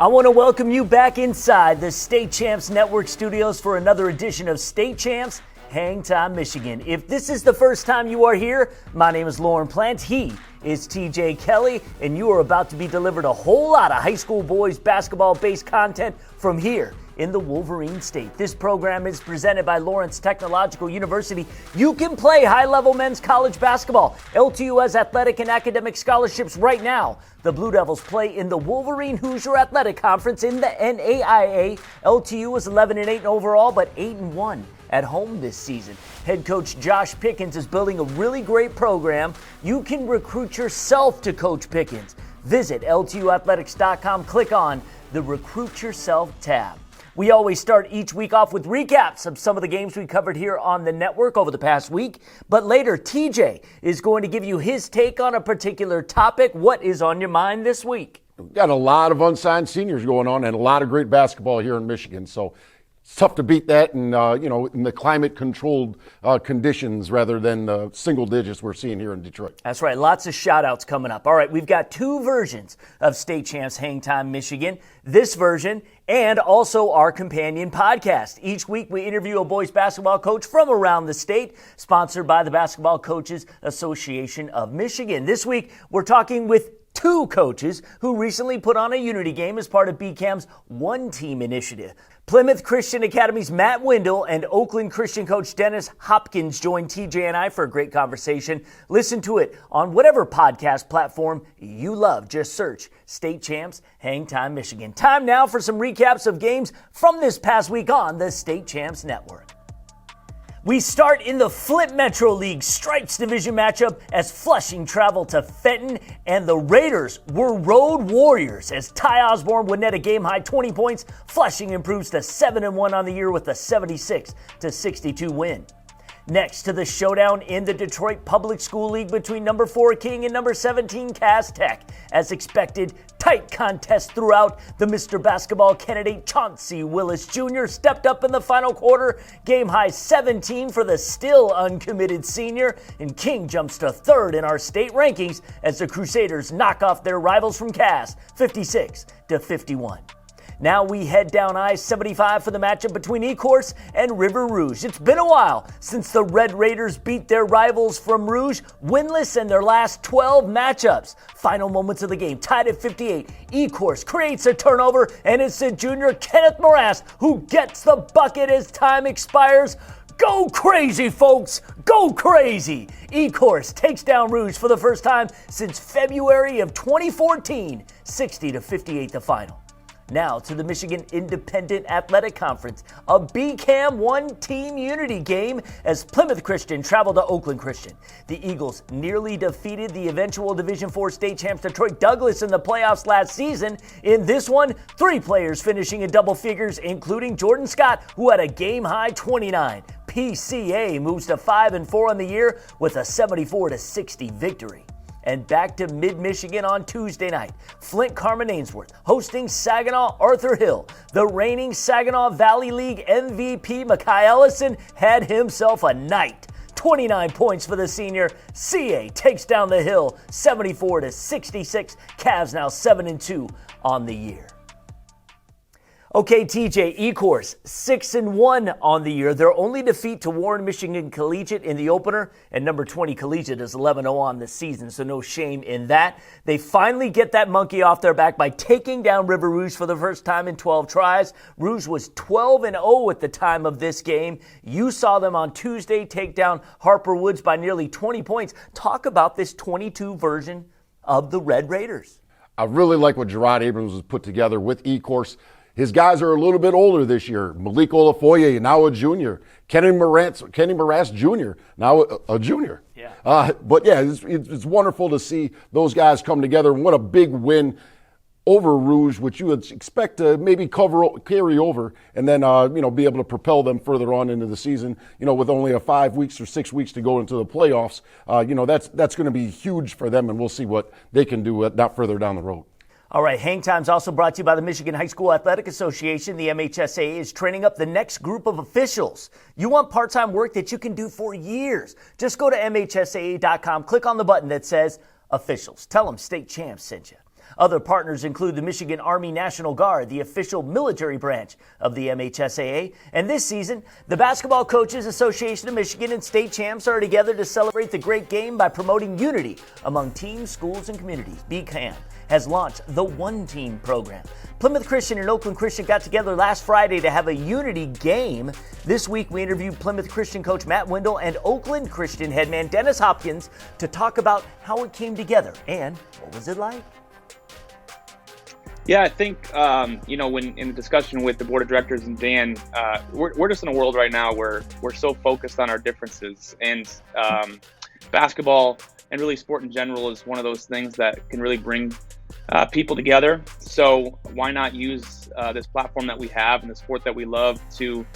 I want to welcome you back inside the State Champs Network studios for another edition of State Champs Hangtime, Michigan. If this is the first time you are here, my name is Lorne Plant. He is TJ Kelley, and you are about to be delivered a whole lot of high school boys basketball-based content from here in the Wolverine State. This program is presented by Lawrence Technological University. You can play high-level men's college basketball. LTU has athletic and academic scholarships right now. The Blue Devils play in the Wolverine Hoosier Athletic Conference in the NAIA. LTU is 11-8 overall, but 8-1 at home this season. Head coach Josh Pickens is building a really great program. You can recruit yourself to Coach Pickens. Visit LTUathletics.com, click on the Recruit Yourself tab. We always start each week off with recaps of some of the games we covered here on the network over the past week. But later, TJ is going to give you his take on a particular topic. What is on your mind this week? We've got a lot of unsigned seniors going on and a lot of great basketball here in Michigan. So it's tough to beat that in the climate-controlled conditions rather than the single digits we're seeing here in Detroit. That's right. Lots of shout-outs coming up. All right, we've got two versions of State Champs Hangtime Michigan. This version and also our companion podcast. Each week we interview a boys basketball coach from around the state, sponsored by the Basketball Coaches Association of Michigan. This week we're talking with two coaches who recently put on a unity game as part of BCAM's One Team initiative. Plymouth Christian Academy's Matt Wendell and Oakland Christian coach Dennis Hopkins joined TJ and I for a great conversation. Listen to it on whatever podcast platform you love. Just search State Champs Hangtime Michigan. Time now for some recaps of games from this past week on the State Champs Network. We start in the Flint Metro League Stripes Division matchup as Flushing traveled to Fenton, and the Raiders were road warriors as Ty Osborne would net a game-high 20 points. Flushing improves to 7-1 on the year with a 76-62 win. Next to the showdown in the Detroit Public School League between number 4 King and number 17 Cass Tech. As expected, tight contest throughout. The Mr. Basketball candidate Chauncey Willis Jr. stepped up in the final quarter. Game high 17 for the still uncommitted senior, and King jumps to third in our state rankings as the Crusaders knock off their rivals from Cass 56-51. Now we head down I-75 for the matchup between Ecorse and River Rouge. It's been a while since the Red Raiders beat their rivals from Rouge, winless in their last 12 matchups. Final moments of the game, tied at 58. Ecorse creates a turnover, and it's the junior Kenneth Morass who gets the bucket as time expires. Go crazy, folks! Go crazy! Ecorse takes down Rouge for the first time since February of 2014, 60-58 the final. Now to the Michigan Independent Athletic Conference, a BCAM one-team unity game as Plymouth Christian traveled to Oakland Christian. The Eagles nearly defeated the eventual Division IV state champs Detroit Douglas in the playoffs last season. In this one, 3 players finishing in double figures, including Jordan Scott, who had a game-high 29. PCA moves to 5-4 on the year with a 74-60 victory. And back to mid-Michigan on Tuesday night. Flint Carman Ainsworth hosting Saginaw Arthur Hill. The reigning Saginaw Valley League MVP Makai Ellison had himself a night. 29 points for the senior. CA takes down the Hill 74-66. Cavs now 7-2 on the year. Okay, TJ, Ecorse 6-1 on the year. Their only defeat to Warren Michigan Collegiate in the opener, and number 20 Collegiate is 11-0 on the season, so no shame in that. They finally get that monkey off their back by taking down River Rouge for the first time in 12 tries. Rouge was 12-0 at the time of this game. You saw them on Tuesday take down Harper Woods by nearly 20 points. Talk about this 22 version of the Red Raiders. I really like what Gerard Abrams has put together with Ecorse. His guys are a little bit older this year. Malik Olafoye, now a junior. Kenny Morass Jr., now a junior. Yeah. But yeah, it's wonderful to see those guys come together. And what a big win over Rouge, which you would expect to maybe carry over and then, be able to propel them further on into the season, with only 5 weeks or 6 weeks to go into the playoffs. That's going to be huge for them, and we'll see what they can do not further down the road. All right, Hangtime's also brought to you by the Michigan High School Athletic Association. The MHSAA is training up the next group of officials. You want part-time work that you can do for years. Just go to MHSAA.com, click on the button that says officials. Tell them State Champs sent you. Other partners include the Michigan Army National Guard, the official military branch of the MHSAA. And this season, the Basketball Coaches Association of Michigan and state champs are together to celebrate the great game by promoting unity among teams, schools, and communities. BCAM has launched the One Team program. Plymouth Christian and Oakland Christian got together last Friday to have a unity game. This week, we interviewed Plymouth Christian coach Matt Wendell and Oakland Christian head man Dennis Hopkins to talk about how it came together and what was it like. Yeah, I think, when in the discussion with the board of directors and Dan, we're just in a world right now where we're so focused on our differences. And basketball and really sport in general is one of those things that can really bring people together. So why not use this platform that we have and the sport that we love to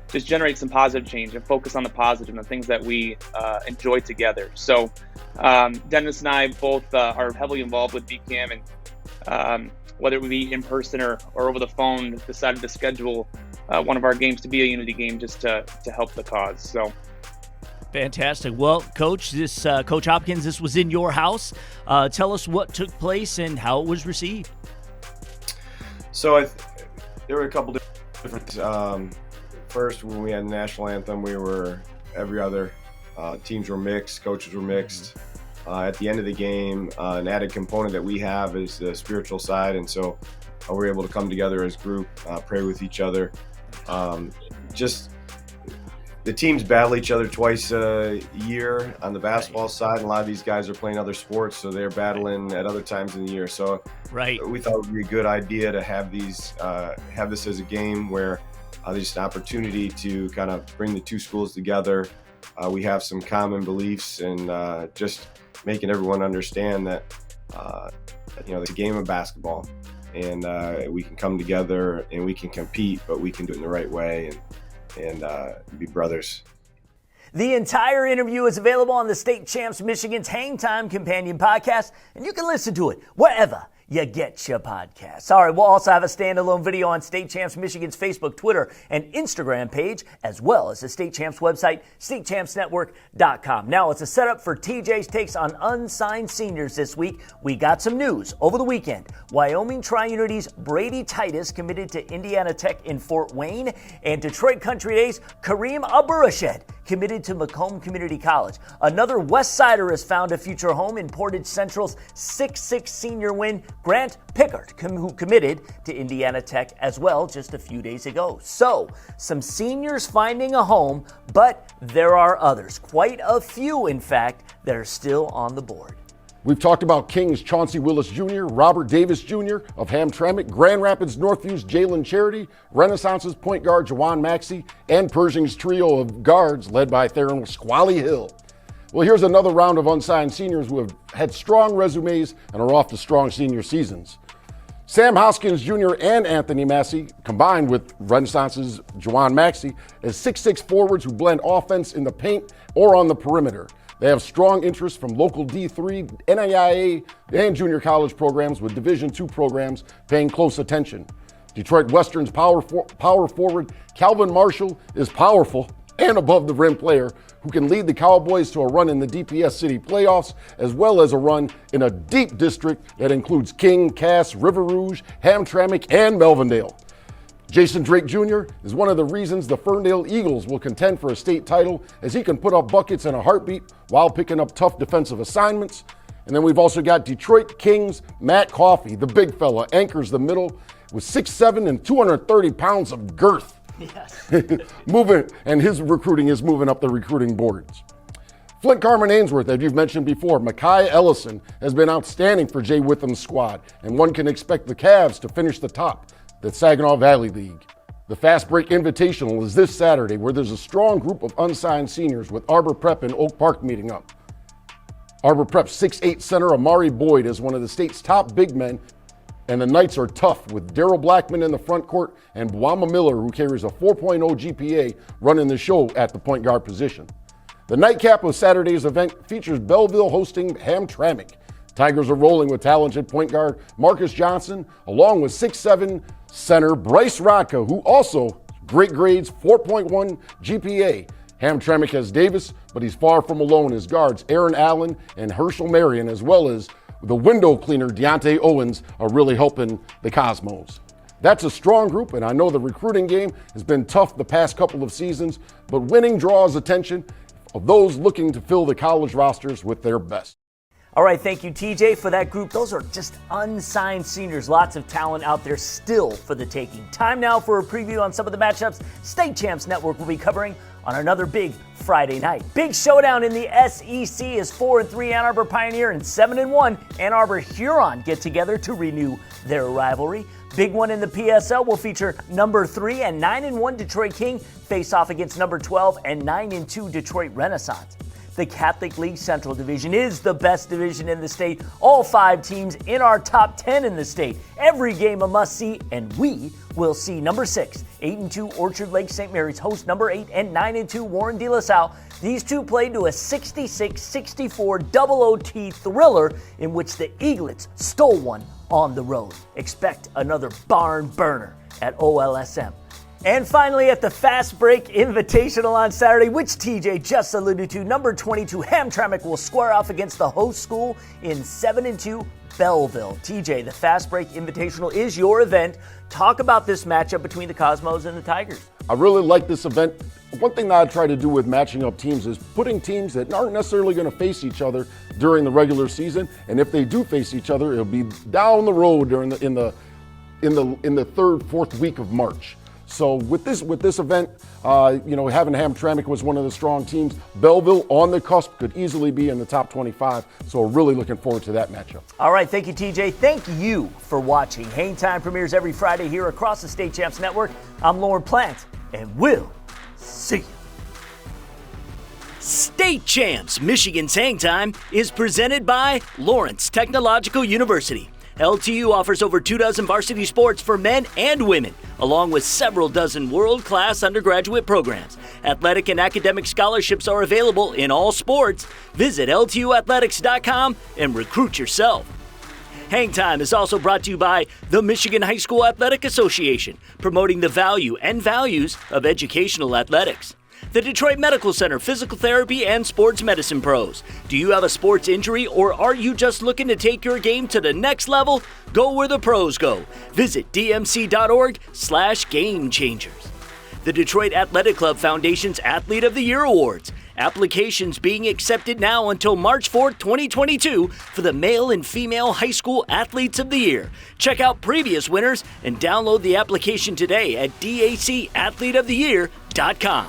just generate some positive change and focus on the positive and the things that we enjoy together. So Dennis and I both are heavily involved with BCAM, and whether it would be in person or over the phone, decided to schedule one of our games to be a unity game just to help the cause. So. Fantastic. Well, Coach, Coach Hopkins, this was in your house. Tell us what took place and how it was received. So there were a couple different. First, when we had the national anthem, we were every other. Teams were mixed, coaches were mixed. At the end of the game, an added component that we have is the spiritual side, and so we're able to come together as a group, pray with each other. The teams battle each other twice a year on the basketball side, and a lot of these guys are playing other sports, so they're battling at other times in the year. So we thought it would be a good idea to have have this as a game where there's just an opportunity to kind of bring the two schools together. We have some common beliefs, and just making everyone understand that it's a game of basketball, and we can come together and we can compete, but we can do it in the right way and be brothers. The entire interview is available on the State Champs Michigan's Hangtime Companion podcast, and you can listen to it wherever you get your podcasts. All right, we'll also have a standalone video on State Champs Michigan's Facebook, Twitter, and Instagram page, as well as the State Champs website, statechampsnetwork.com. Now, it's a setup for TJ's takes on unsigned seniors this week. We got some news over the weekend. Wyoming Tri-Unity's Brady Titus committed to Indiana Tech in Fort Wayne, and Detroit Country Days' Kareem Aburashed committed to Macomb Community College. Another West Sider has found a future home in Portage Central's 6-6 senior win, Grant Pickard, who committed to Indiana Tech as well just a few days ago. So, some seniors finding a home, but there are others, quite a few in fact, that are still on the board. We've talked about King's Chauncey Willis Jr., Robert Davis Jr. of Hamtramck, Grand Rapids Northview's Jalen Charity, Renaissance's point guard Jawan Maxey, and Pershing's trio of guards led by Theron Squally Hill. Well, here's another round of unsigned seniors who have had strong resumes and are off to strong senior seasons. Sam Hoskins Jr. and Anthony Massey, combined with Renaissance's Jawan Maxey, as 6'6 forwards who blend offense in the paint or on the perimeter. They have strong interest from local D3, NAIA, and junior college programs, with Division II programs paying close attention. Detroit Western's power forward Calvin Marshall is powerful and above the rim player who can lead the Cowboys to a run in the DPS City playoffs, as well as a run in a deep district that includes King, Cass, River Rouge, Hamtramck, and Melvindale. Jason Drake Jr. is one of the reasons the Ferndale Eagles will contend for a state title, as he can put up buckets in a heartbeat while picking up tough defensive assignments. And then we've also got Detroit Kings' Matt Coffey, the big fella, anchors the middle with 6'7" and 230 pounds of girth. Yes. And his recruiting is moving up the recruiting boards. Flint Carman Ainsworth, as you've mentioned before, Makai Ellison has been outstanding for Jay Witham's squad, and one can expect the Cavs to finish the top, the Saginaw Valley League. The Fast Break Invitational is this Saturday, where there's a strong group of unsigned seniors with Arbor Prep and Oak Park meeting up. Arbor Prep's 6'8 center Amari Boyd is one of the state's top big men, and the Knights are tough with Daryl Blackman in the front court and Bwama Miller, who carries a 4.0 GPA, running the show at the point guard position. The nightcap of Saturday's event features Belleville hosting Hamtramck. Tigers are rolling with talented point guard Marcus Johnson, along with 6'7 center Bryce Rodka, who also great grades, 4.1 GPA. Hamtramck has Davis, but he's far from alone as guards Aaron Allen and Herschel Marion, as well as the window cleaner, Deontay Owens, are really helping the Cosmos. That's a strong group, and I know the recruiting game has been tough the past couple of seasons, but winning draws attention of those looking to fill the college rosters with their best. All right, thank you, TJ, for that group. Those are just unsigned seniors. Lots of talent out there still for the taking. Time now for a preview on some of the matchups State Champs Network will be covering on another big Friday night. Big showdown in the SEC as 4-3 Ann Arbor Pioneer and 7-1 Ann Arbor Huron get together to renew their rivalry. Big one in the PSL will feature number 3 and 9-1 Detroit King face off against number 12 and 9-2 Detroit Renaissance. The Catholic League Central Division is the best division in the state. All 5 teams in our top 10 in the state. Every game a must-see, and we will see number 6, 8-2 Orchard Lake St. Mary's host number 8 and 9-2 Warren De La Salle. These two played to a 66-64 double OT thriller in which the Eaglets stole one on the road. Expect another barn burner at OLSM. And finally, at the Fast Break Invitational on Saturday, which TJ just alluded to, number 22 Hamtramck will square off against the host school in 7-2 Belleville. TJ, the Fast Break Invitational is your event. Talk about this matchup between the Cosmos and the Tigers. I really like this event. One thing that I try to do with matching up teams is putting teams that aren't necessarily going to face each other during the regular season, and if they do face each other, it'll be down the road during in the third, fourth week of March. So with this event, having Hamtramck was one of the strong teams. Belleville on the cusp could easily be in the top 25. So really looking forward to that matchup. All right, thank you, TJ. Thank you for watching. Hangtime premieres every Friday here across the State Champs Network. I'm Lorne Plant, and we'll see you. State Champs Michigan's Hangtime is presented by Lawrence Technological University. LTU offers over 24 varsity sports for men and women, along with several dozen world-class undergraduate programs. Athletic and academic scholarships are available in all sports. Visit LTUathletics.com and recruit yourself. Hangtime is also brought to you by the Michigan High School Athletic Association, promoting the value and values of educational athletics. The Detroit Medical Center Physical Therapy and Sports Medicine Pros. Do you have a sports injury or are you just looking to take your game to the next level? Go where the pros go. Visit dmc.org/gamechangers. The Detroit Athletic Club Foundation's Athlete of the Year Awards. Applications being accepted now until March 4th, 2022 for the male and female high school athletes of the year. Check out previous winners and download the application today at dacathleteoftheyear.com.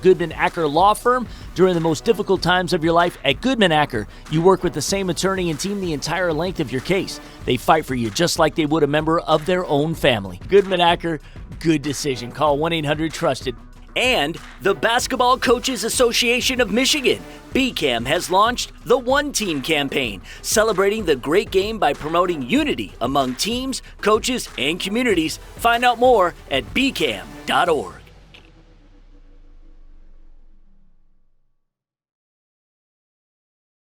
Goodman Acker Law Firm. During the most difficult times of your life at Goodman Acker, you work with the same attorney and team the entire length of your case. They fight for you just like they would a member of their own family. Goodman Acker, good decision. Call 1-800-TRUSTED. And the Basketball Coaches Association of Michigan, BCAM, has launched the One Team campaign, celebrating the great game by promoting unity among teams, coaches, and communities. Find out more at bcam.org.